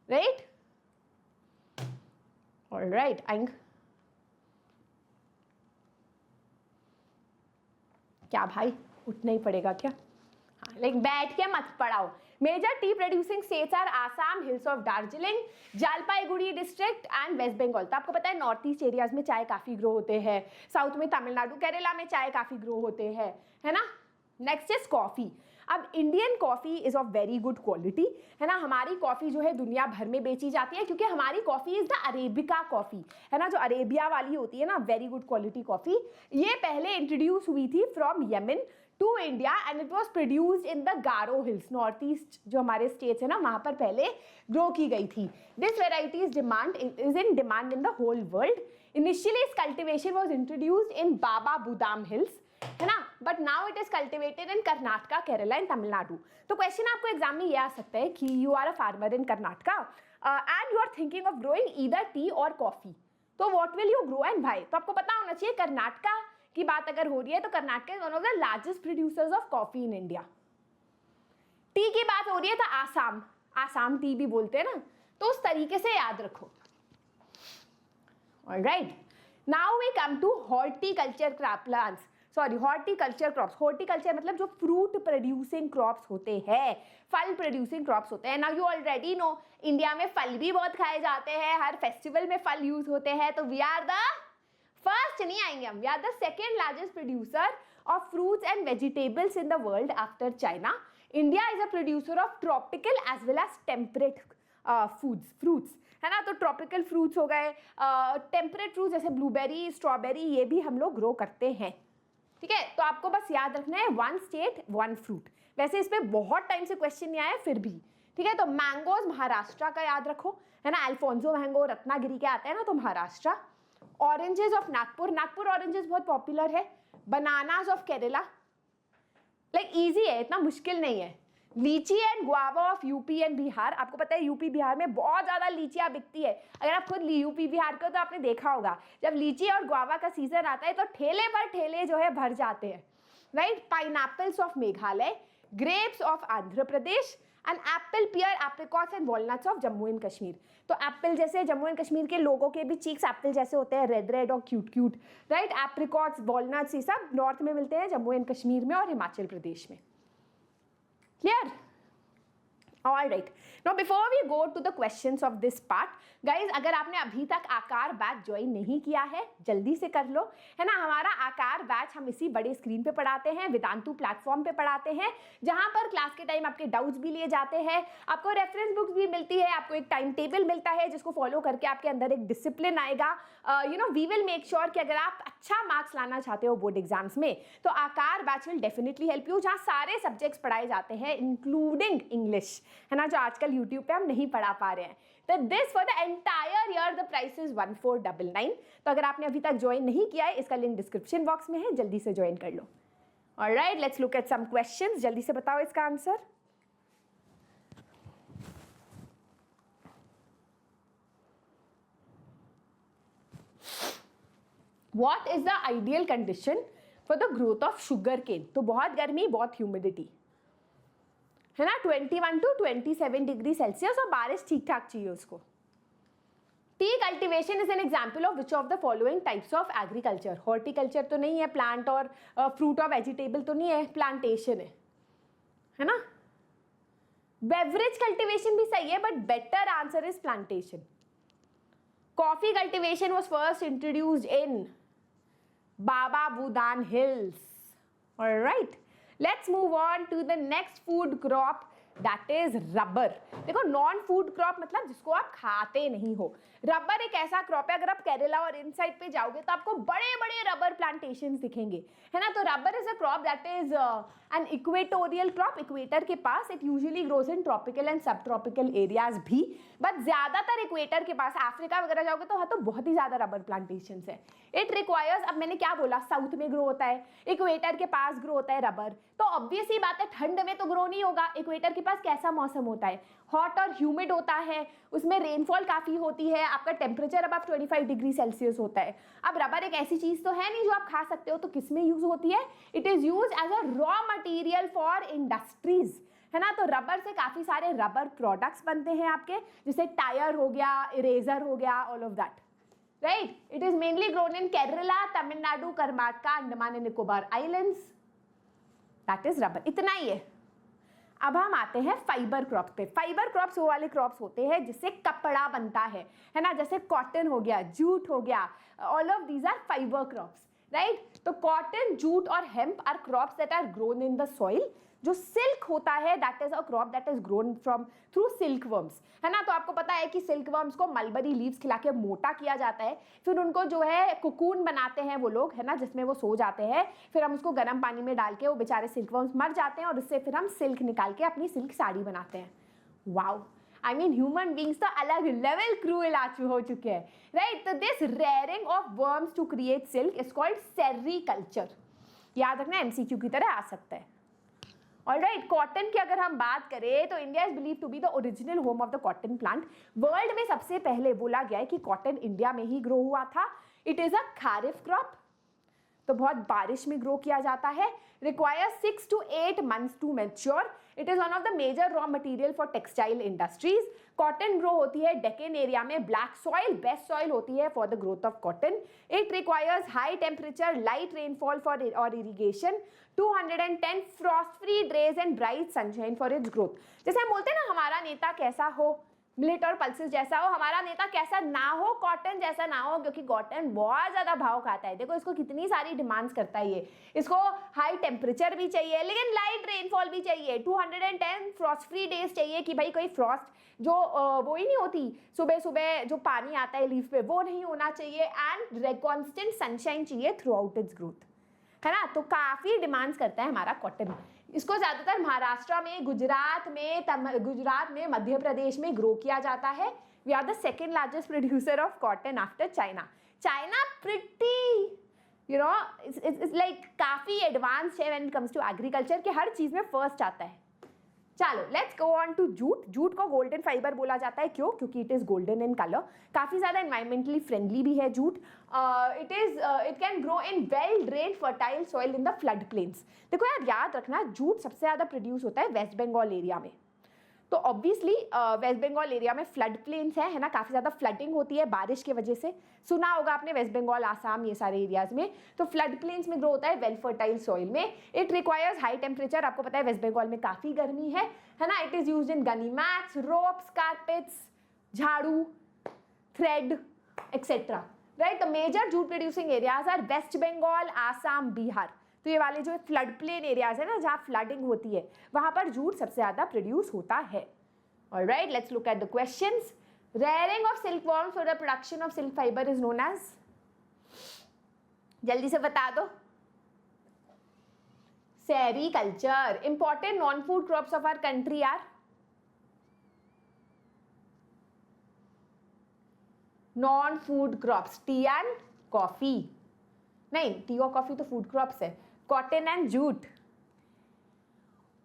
राइट? ऑलराइट, आएंगे क्या भाई, उठना ही पड़ेगा क्या? हाँ, लेकिन बैठ के मत पढ़ाओ। Major tea producing states are Assam, hills of Darjeeling, Jalpaiguri district and West Bengal. तो आपको पता है नॉर्थ ईस्ट एरियाज में चाय काफी ग्रो होते हैं, साउथ में तमिलनाडु, केरला में चाय काफी ग्रो होते हैं, है ना? Next is coffee. अब Indian coffee is of very good quality, है ना। हमारी कॉफी जो है दुनिया भर में बेची जाती है क्योंकि हमारी coffee is the arabica coffee, है ना, जो अरेबिया वाली होती है ना, वेरी गुड क्वालिटी कॉफी। ये पहले इंट्रोड्यूस हुई थी from Yemen to India and it was produced in the Garo hills, north east जो हमारे स्टेट्स है ना, वहां पर पहले ग्रो की गई थी। This variety is in demand in the whole world. Initially इस cultivation was introduced in Baba Budan hills, है ना, but now it is cultivated in Karnataka, Kerala and Tamil Nadu. तो क्वेश्चन आपको एग्जाम में ये आ सकता है कि you are a farmer in Karnataka and you are thinking of growing either tea और कॉफी, तो what will you grow and why. तो आपको पता होना चाहिए कर्नाटका की बात अगर हो रही है तो Karnataka is one of the largest producers of coffee in India. T की बात हो रही है तो आसाम, आसाम टी भी बोलते हैं ना, तो उस तरीके से याद रखो। Alright, now we come to horticulture plants, sorry horticulture crops. Horticulture मतलब जो फ्रूट प्रोड्यूसिंग क्रॉप्स होते हैं, फल प्रोड्यूसिंग क्रॉप्स होते हैं। Now you already know India में फल भी बहुत खाए जाते हैं, हर फेस्टिवल में फल यूज होते हैं, तो वी आर द फर्स्ट नहीं आएंगे हम, we are the second largest producer of fruits and vegetables in the world after China. India is a producer of tropical as well as temperate fruits, है ना। तो tropical fruits हो गए, temperate fruits जैसे blueberry, strawberry, ये भी हम लोग ग्रो करते हैं। ठीक है, तो आपको बस याद रखना है वन स्टेट वन फ्रूट। वैसे इस पे बहुत टाइम से क्वेश्चन नहीं आया फिर भी, ठीक है। तो मैंगोज महाराष्ट्र का याद रखो, है ना, अल्फोंसो मैंगो रत्नागिरी के आते हैं ना, तो Maharashtra. Oranges of Nagpur, Nagpur oranges बहुत पॉपुलर है। Bananas of Kerala, like easy है, इतना मुश्किल नहीं है। लीची and guava of UP and Bihar, आपको पता है यूपी बिहार में बहुत ज्यादा लीचियां बिकती है। अगर आप खुद यूपी बिहार को तो आपने देखा होगा, जब लीची और गुआवा का सीजन आता है तो ठेले पर ठेले जो है भर जाते हैं, right. Pineapples of Meghalaya, grapes of Andhra Pradesh and apple, pear, apricots and walnuts of Jammu and Kashmir. तो एप्पल जैसे जम्मू एंड कश्मीर के लोगों के भी चीक्स एप्पल जैसे होते हैं, रेड रेड और cute cute, right. Apricots, walnuts, ये सब नॉर्थ में मिलते हैं, जम्मू एंड कश्मीर में और हिमाचल प्रदेश में। Clear? All right. Now before we go to the questions of this part, guys, अगर आपने अभी तक आकार बैच ज्वाइन नहीं किया है जल्दी से कर लो, है ना। हमारा आकार बैच हम इसी बड़े स्क्रीन पे पढ़ाते हैं, वेदांतु प्लेटफॉर्म पे पढ़ाते हैं, जहां पर क्लास के टाइम आपके डाउट्स भी लिए जाते हैं, आपको रेफरेंस बुक्स भी मिलती है, आपको एक टाइम टेबल मिलता है जिसको फॉलो करके आपके अंदर एक डिसिप्लिन आएगा। You know, we will make sure कि अगर आप अच्छा मार्क्स लाना चाहते हो बोर्ड एग्जाम्स में तो आकार batch will definitely help you, जहाँ सारे सब्जेक्ट्स पढ़ाए जाते हैं इंक्लूडिंग इंग्लिश, है ना, जो आजकल यूट्यूब पे हम नहीं पढ़ा पा रहे हैं। तो this for the entire year the price is 1499। तो अगर आपने अभी तक ज्वाइन नहीं किया है, इसका लिंक डिस्क्रिप्शन बॉक्स में है, जल्दी से ज्वाइन कर लो। Alright, let's look at some questions. जल्दी से बताओ इसका answer. What is the ideal condition for the growth of sugar cane? तो बहुत गर्मी, बहुत ह्यूमिडिटी, है ना, 21 to 27 डिग्री सेल्सियस, और बारिश ठीक ठाक चाहिए उसको। T cultivation is an example of which of the following types of agriculture. Horticulture तो नहीं है, प्लांट और फ्रूट और वेजिटेबल तो नहीं है, प्लांटेशन है ना। बेवरेज कल्टिवेशन भी सही है but better answer is plantation. Coffee cultivation was first introduced in Baba Budan hills. Alright, let's move on to the next food crop, that is rubber। देखो, नॉन फूड क्रॉप मतलब जिसको आप खाते नहीं हो। रबर एक ऐसा क्रॉप है, अगर आप केरला और इन साइड पे जाओगे तो आपको बड़े बड़े रबर प्लांटेशंस दिखेंगे, है ना। तो rubber is a crop that is an equatorial crop. Equator के पास it usually grows in tropical and sub tropical areas भी, बट ज्यादातर इक्वेटर के पास, अफ्रीका वगैरह जाओगे तो वहाँ तो बहुत ही ज्यादा रबर प्लांटेशंस है। इट रिक्वायर्स, अब मैंने क्या बोला, साउथ में ग्रो होता है, इक्वेटर के पास ग्रो होता है रबर, तो ऑब्वियस ही बात है ठंड में तो ग्रो नहीं होगा। इक्वेटर के पास कैसा मौसम होता है, हॉट और ह्यूमिड होता है, उसमें रेनफॉल काफी होती है, आपका टेम्परेचर अबव 25 डिग्री सेल्सियस होता है। अब रबर एक ऐसी चीज तो है नहीं जो आप खा सकते हो, तो किस में यूज होती है? It is use as a raw material for industries, है ना। तो रबर से काफी सारे रबर प्रोडक्ट्स बनते हैं आपके, जैसे टायर हो गया, इरेजर हो गया, all of that, right. It is mainly grown in Kerala, Tamil Nadu, Karnataka, Andaman and Nicobar islands, that is rubber. इतना ही है। अब हम आते हैं फाइबर क्रॉप्स पे। फाइबर क्रॉप्स वो वाले क्रॉप्स होते हैं जिससे कपड़ा बनता है ना, जैसे कॉटन हो गया, जूट हो गया, all of these are fibre crops, right. तो कॉटन, जूट और hemp are crops that are grown in the soil. जो सिल्क होता है that is a crop that is grown from through silk worms, है ना। तो आपको पता है कि सिल्क वर्म्स को मलबरी लीव्स खिला के मोटा किया जाता है, फिर उनको जो है कुकून बनाते हैं वो लोग, है ना, जिसमें वो सो जाते हैं, फिर हम उसको गर्म पानी में डाल के वो बेचारे सिल्क वर्म्स मर जाते हैं और उससे फिर हम सिल्क निकाल के अपनी सिल्क साड़ी बनाते हैं। Wow, I mean human beings तो अलग लेवल क्रूएल हो चुके हैं, राइट। तो this rearing of worms to create silk is called sericulture. याद रखना, एमसीक्यू की तरह आ सकता है। ऑलराइट, कॉटन की अगर हम बात करें तो India is believe to be the original home of the cotton plant. World में सबसे पहले बोला गया है कि कॉटन इंडिया में ही ग्रो हुआ था। It is a kharif crop, तो बहुत बारिश में ग्रो किया जाता है। Requires 6 to 8 months to mature. It is one of the major raw material for textile industries. Cotton grow होती है डेक्कन एरिया में, ब्लैक सॉइल बेस्ट सॉइल होती है for the growth of cotton. It requires high temperature, light rainfall for or irrigation, 210 frost free days and bright sunshine for its growth. जैसे हम बोलते हैं ना, हमारा नेता कैसा हो, मिलेट और पल्सेस जैसा हो, हमारा नेता कैसा ना हो, कॉटन जैसा ना हो, क्योंकि कॉटन बहुत ज्यादा भाव खाता है। देखो इसको कितनी सारी डिमांड्स करता है ये, इसको हाई टेम्परेचर भी चाहिए लेकिन लाइट रेनफॉल भी चाहिए, 210 फ्रॉस्ट फ्री डेज चाहिए कि भाई कोई फ्रॉस्ट जो वो ही नहीं होती, सुबह सुबह जो पानी आता है लीफ पे वो नहीं होना चाहिए, एंड कॉन्स्टेंट सनशाइन चाहिए थ्रू आउट इट्स ग्रोथ, है ना। तो काफी डिमांड्स करता है हमारा कॉटन। इसको ज्यादातर महाराष्ट्र में, गुजरात में, मध्य प्रदेश में ग्रो किया जाता है। We are the second largest producer of cotton after China. China pretty you know it's like काफी एडवांस्ड है when it comes to agriculture, के हर चीज में फर्स्ट आता है। चलो let's go on to jute. Jute को गोल्डन फाइबर बोला जाता है, क्यों? क्योंकि it is golden in colour, काफी ज्यादा एनवायरमेंटली फ्रेंडली भी है jute. It can grow in well drained fertile soil in the flood plains. देखो यार, याद रखना, जूट सबसे ज्यादा प्रोड्यूस होता है वेस्ट बंगाल एरिया में। तो ऑब्वियसली वेस्ट बंगाल एरिया में फ्लड प्लेन्स है ना, काफी ज्यादा फ्लडिंग होती है बारिश की वजह से। सुना होगा आपने वेस्ट बंगाल, आसाम, ये सारे एरियाज में। तो फ्लड प्लेन्स में ग्रो होता है वेल फर्टाइल सॉइल में। It requires high temperature. आपको पता है वेस्ट बंगाल में काफी गर्मी है ना। It is used in gunny mats, ropes, carpets, jhadu, thread etcetera, right. The major jute producing areas are West Bengal, Assam, Bihar. तो ये वाले जो फ्लड प्लेन एरियाज है ना, जहाँ फ्लडिंग होती है, वहां पर जूट सबसे ज्यादा प्रोड्यूस होता है। Alright, let's look at the questions. Rearing of silk worms for the production of silk fibre is known as, जल्दी से बता दो। Sericulture. Important non food crops of our country are non food crops, tea and coffee. नहीं, tea और coffee तो food crops है, cotton and jute.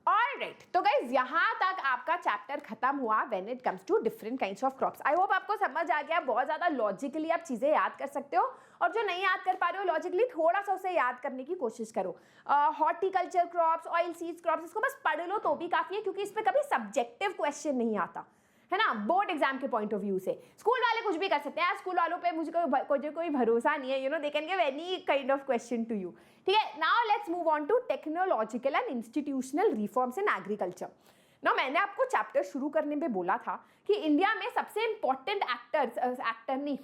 Alright, तो guys यहाँ तक आपका चैप्टर खत्म हुआ when it comes to different kinds of crops. I hope आपको समझ आ गया, बहुत ज्यादा लॉजिकली आप चीजें याद कर सकते हो, और जो नहीं याद कर पा रहे हो लॉजिकली, थोड़ा सा उसे याद करने की कोशिश करो। Horticulture crops, oil seeds crops, इसको बस पढ़ लो तो भी काफी है, क्योंकि इस पे कभी सब्जेक्टिव क्वेश्चन नहीं आता, है ना, बोर्ड एग्जाम के पॉइंट ऑफ व्यू से। स्कूल वाले कुछ भी कर सकते हैं, स्कूल वालों पे मुझे कोई भरोसा नहीं है, you know, they can give any kind of question to you. ठीक है, now let's move on to technological and institutional reforms in agriculture. ना, मैंने आपको चैप्टर शुरू करने में बोला था कि इंडिया में सबसे इंपॉर्टेंट एक्टर नहीं,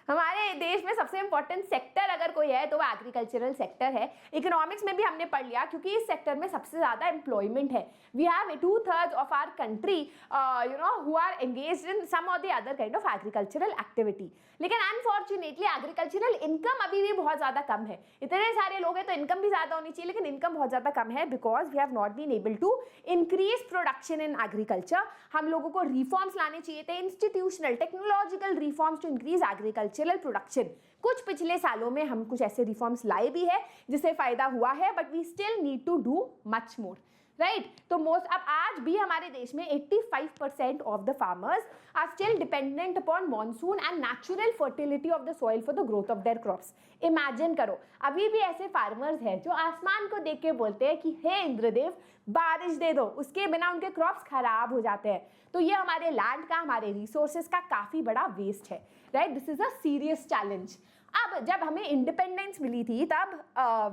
हमारे देश में सबसे इंपॉर्टेंट सेक्टर अगर कोई है तो वो एग्रीकल्चरल सेक्टर है। इकोनॉमिक्स में भी हमने पढ़ लिया, क्योंकि इस सेक्टर में सबसे ज्यादा एम्प्लॉयमेंट है। We have 2/3 of our country you know who are engaged in some or the other kind of agricultural activity. लेकिन अनफॉर्चुनेटली एग्रीकल्चरल इनकम अभी भी बहुत ज्यादा कम है। इतने सारे लोग हैं तो इनकम भी ज्यादा होनी चाहिए, लेकिन इनकम बहुत ज्यादा कम है, because we have not been able to increase production in agriculture. हम लोगों को रिफॉर्म्स लाने चाहिए थे, institutional technological reforms to increase agricultural production. कुछ पिछले सालों में हम कुछ ऐसे रिफॉर्म्स लाए भी है जिससे फायदा हुआ है, but we still need to do much more, right. तो अब आज भी हमारे देश में 85% of the farmers are still dependent upon monsoon and natural fertility of the soil for the growth of their crops. Imagine करो, अभी भी ऐसे फार्मर्स हैं जो आसमान को देख के बोलते हैं कि हे इंद्रदेव बारिश दे दो, उसके बिना उनके क्रॉप्स खराब हो जाते हैं। तो ये हमारे लैंड का, हमारे रिसोर्सेज का काफी बड़ा वेस्ट है, right. This is a serious challenge. अब जब हमें इंडिपेंडेंस मिली थी तब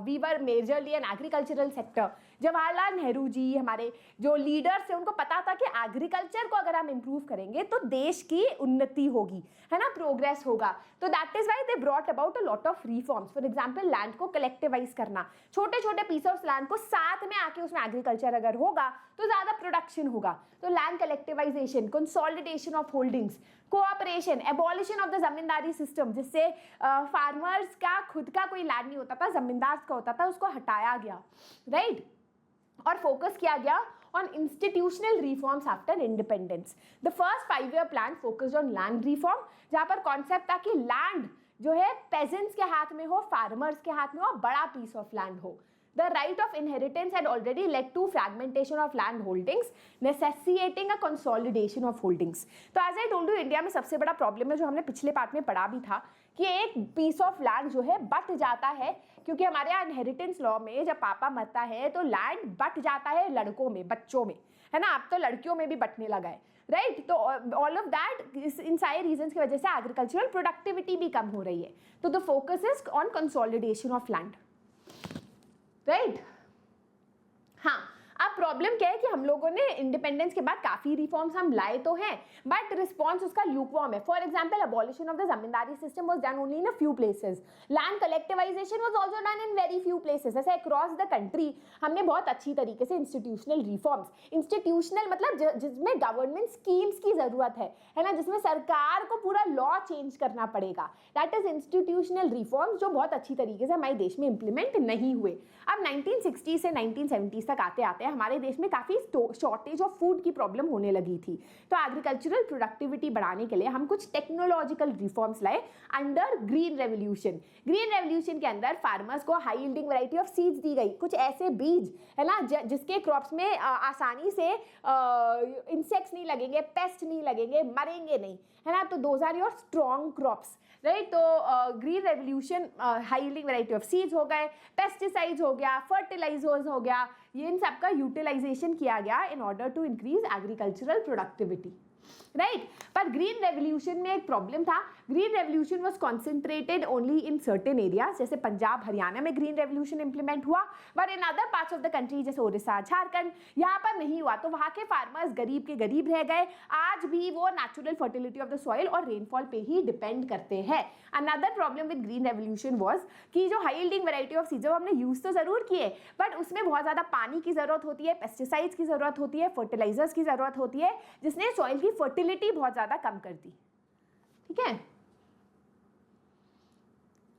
we were majorly an agricultural sector. Jawaharlal Nehru ji, हमारे जो लीडर्स थे, उनको पता था कि एग्रीकल्चर को अगर हम इंप्रूव करेंगे तो देश की उन्नति होगी, है ना, प्रोग्रेस होगा। तो that is why they brought about a lot of reforms. For example land को कलेक्टिवाइज करना, छोटे छोटे पीस ऑफ लैंड को साथ में आके उसमें एग्रीकल्चर अगर होगा तो ज्यादा प्रोडक्शन होगा। तो land collectivisation, consolidation of holdings, cooperation, abolition of the zamindari system, जिससे फार्मर्स का खुद का कोई लैंड नहीं होता था, जमींदार का होता था, उसको हटाया गया, राइट। और फोकस किया गया on institutional reforms after independence. The first 5-year plan focused on land reform, जहाँ पर कॉन्सेप्ट था कि लैंड जो है पेजेंट्स के हाथ में हो, फार्मर्स के हाथ में हो, बड़ा पीस ऑफ लैंड हो। The right of inheritance had already led to fragmentation of land holdings, necessitating a consolidation of holdings. तो as I told you, India में सबसे बड़ा प्रॉब्लम है, जो हमने पिछले पार्ट में पढ़ा भी था, कि एक पीस ऑफ लैंड जो है बट जाता है, क्योंकि हमारे यहाँ इनहेरिटेंस लॉ में जब पापा मरता है तो लैंड बट जाता है लड़कों में, बच्चों में, है ना। अब तो लड़कियों में भी बटने लगा है, राइट। तो ऑल ऑफ दैट, इन सारे रीजंस की वजह से एग्रीकल्चरल प्रोडक्टिविटी भी कम हो रही है। तो the focus is on consolidation of land, right. हाँ, अब प्रॉब्लम क्या है कि हम लोगों ने इंडिपेंडेंस के बाद काफी रिफॉर्म्स हम लाए तो हैं, बट रिस्पॉन्स उसका ल्यूकवार्म है। For example, abolition of the zamindari system was done only in a few places, land collectivisation was also done in very few places. ऐसे अक्रॉस द कंट्री हमने बहुत अच्छी तरीके से इंस्टीट्यूशनल रिफॉर्म्स, इंस्टीट्यूशनल मतलब जिसमें गवर्नमेंट स्कीम्स की जरूरत है ना, जिसमें सरकार को पूरा लॉ चेंज करना पड़ेगा, दैट इज इंस्टीट्यूशनल रिफॉर्म्स, जो बहुत अच्छी तरीके से हमारे देश में इंप्लीमेंट नहीं हुए। अब 1960 से 1970 तक आते आते हमारे देश में काफी शॉर्टेज ऑफ फूड की प्रॉब्लम होने लगी थी। तो एग्रीकल्चरल प्रोडक्टिविटी बढ़ाने के लिए हम कुछ टेक्नोलॉजिकल रिफॉर्म्स लाए under green revolution. Green revolution के अंदर फार्मर्स को high yielding variety of seeds दी गई, कुछ ऐसे बीज, है ना, जिसके क्रॉप्स में आसानी से इंसेक्ट्स नहीं लगेंगे, पेस्ट नहीं लगेंगे, मरेंगे नहीं, है ना। तो those are your strong crops, right. तो green revolution, high yielding variety of seeds हो गए, पेस्टिसाइड्स हो गया, फर्टिलाइजर्स हो गया, ये इन सब का यूटिलाइजेशन किया गया in order to increase agricultural productivity, right. पर ग्रीन रेवोल्यूशन में एक प्रॉब्लम था, green revolution was concentrated only in certain areas, जैसे पंजाब हरियाणा में ग्रीन रेवोल्यूशन इंप्लीमेंट हुआ, but in other parts of the country जैसे उड़ीसा झारखंड यहाँ पर नहीं हुआ। तो वहाँ के फार्मर्स गरीब के गरीब रह गए, आज भी वो natural fertility of the soil और रेनफॉल पे ही डिपेंड करते हैं। Another problem with green revolution was कि जो high yielding variety of seeds हमने यूज तो जरूर किए, बट उसमें बहुत ज्यादा पानी की जरूरत होती है, पेस्टिसाइड्स की जरूरत होती है, फर्टिलाइजर्स की जरूरत होती है, जिसने सॉइल की फर्टिलिटी बहुत ज्यादा कम कर दी, ठीक है।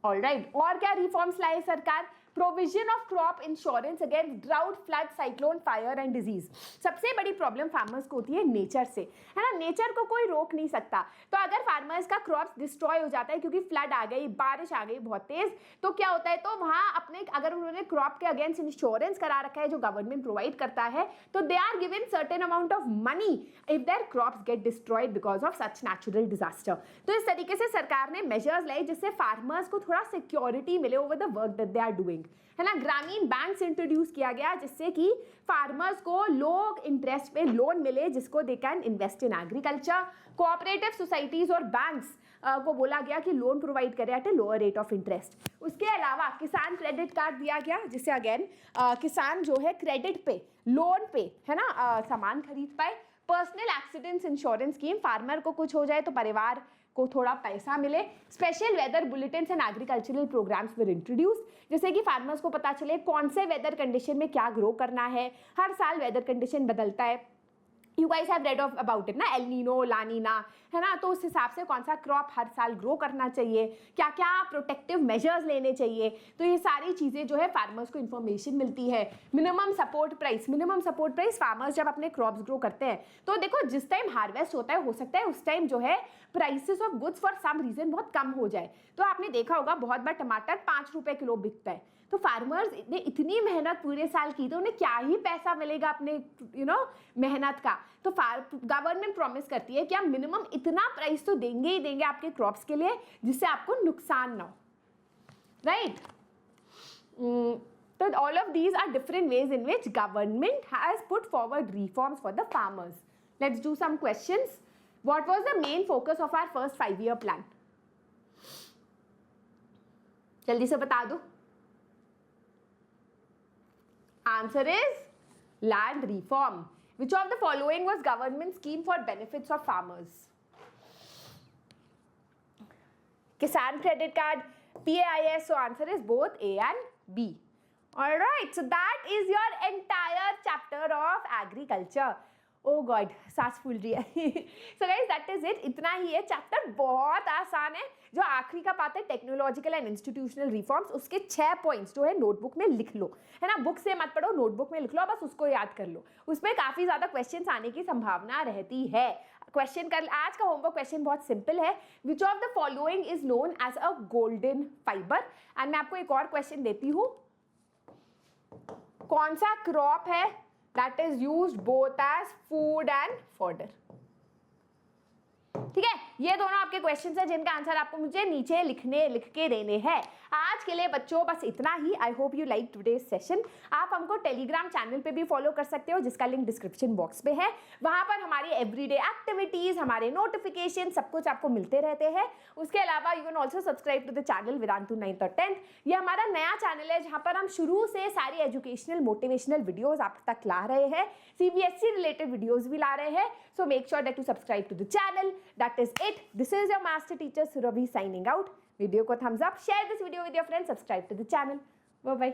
ऑलराइट, और क्या रिफॉर्म्स लाए सरकार? Provision of crop insurance against drought, flood, cyclone, fire and disease. सबसे बड़ी प्रॉब्लम फार्मर्स को होती है नेचर से, है ना, नेचर को कोई रोक नहीं सकता। तो अगर फार्मर्स का क्रॉप्स डिस्ट्रॉय हो जाता है क्योंकि फ्लड आ गई, बारिश आ गई बहुत तेज, तो क्या होता है, तो वहां अपने अगर उन्होंने क्रॉप के अगेंस्ट इंश्योरेंस करा रखा है जो गवर्नमेंट प्रोवाइड करता है, तो they are given certain amount of money if their crops get destroyed because of such natural disaster. तो इस तरीके से सरकार ने मेजर्स लाए जिससे फार्मर्स को थोड़ा सिक्योरिटी मिले over the work that they are doing, है ना। ग्रामीण बैंक्स इंट्रोड्यूस किया गया जिससे कि फार्मर्स को लो इंटरेस्ट पे लोन मिले जिसको they can invest in agriculture. Cooperative societies और बैंक्स को बोला गया कि लोन प्रोवाइड करें at a lower rate of interest. उसके अलावा किसान क्रेडिट कार्ड दिया गया जिससे अगेन किसान जो है क्रेडिट पे, लोन पे, है ना, सामान खरीद पाए। Personal accidents insurance scheme, farmer को कुछ हो जाए तो परिवार को थोड़ा पैसा मिले। Special weather bulletins and agricultural programmes were introduce, जैसे कि फार्मर्स को पता चले कौन से वेदर कंडीशन में क्या ग्रो करना है। हर साल वेदर कंडीशन बदलता है, you guys have rid of about it ना, एल नीनो, ला नीना, है ना। तो उस हिसाब से कौन सा क्रॉप हर साल ग्रो करना चाहिए, क्या क्या प्रोटेक्टिव मेजर्स लेने चाहिए, तो ये सारी चीज़ें जो है फार्मर्स को इन्फॉर्मेशन मिलती है। Minimum support price, minimum support price farmers जब अपने क्रॉप्स ग्रो करते हैं तो देखो जिस टाइम हार्वेस्ट होता है, हो सकता है उस टाइम जो है prices of goods for some reason बहुत कम हो जाए। तो आपने देखा होगा बहुत बार टमाटर 5 रुपए किलो बिकता है, तो फार्मर्स ने इतनी मेहनत पूरे साल की तो उन्हें क्या ही पैसा मिलेगा अपने मेहनत का। तो गवर्नमेंट प्रॉमिस करती है कि आप मिनिमम इतना प्राइस तो देंगे ही देंगे आपके क्रॉप्स के लिए जिससे आपको नुकसान ना हो, राइट। तो all of these are different ways in which government has put forward reforms for the farmers. Let's do some questions. What was the main focus of our first 5-year plan? जल्दी से बता दो। Answer is land reform. Which of the following was government scheme for benefits of farmers? Kisan credit card, PAIS. So answer is both A and B. All right, so that is your entire chapter of agriculture. Oh God, सांस फूल रही है. So guys, that is it. इतना ही है. Chapter बहुत आसान है. जो आखिरी का पार्ट है टेक्नोलॉजिकल एंड इंस्टीट्यूशनल रिफॉर्म्स, उसके 6 पॉइंट्स जो है नोटबुक में लिख लो, है ना. बुक से मत पढ़ो, नोटबुक में लिख लो, बस उसको याद कर लो. उसमें काफी ज्यादा क्वेश्चंस आने की संभावना रहती है. क्वेश्चन कर, आज का होमवर्क क्वेश्चन बहुत सिंपल है. Which of the following is known as a golden fibre. And मैं आपको एक और क्वेश्चन देती हूँ. कौन सा क्रॉप है that is used both as food and fodder? ठीक है, ये दोनों आपके क्वेश्चंस हैं जिनका आंसर आपको मुझे नीचे लिख के देने हैं. आज के लिए बच्चों बस इतना ही. I hope you like today's session. आप हमको टेलीग्राम चैनल पे भी फॉलो कर सकते हो, जिसका लिंक डिस्क्रिप्शन बॉक्स पे है. वहां पर हमारी एवरीडे एक्टिविटीज, हमारे नोटिफिकेशन, सब कुछ आपको मिलते रहते हैं. उसके अलावा you can also subscribe to the channel Vedantu 9th और 10th. ये हमारा नया चैनल है जहां पर हम शुरू से सारी एजुकेशनल मोटिवेशनल वीडियोज आप तक ला रहे हैं. CBSE रिलेटेड वीडियोज भी ला रहे हैं. So make sure that you subscribe to the channel. That is it. This is your master teacher Surabhi signing out. Video ko thumbs up, share this video with your friends, subscribe to the channel. Bye bye.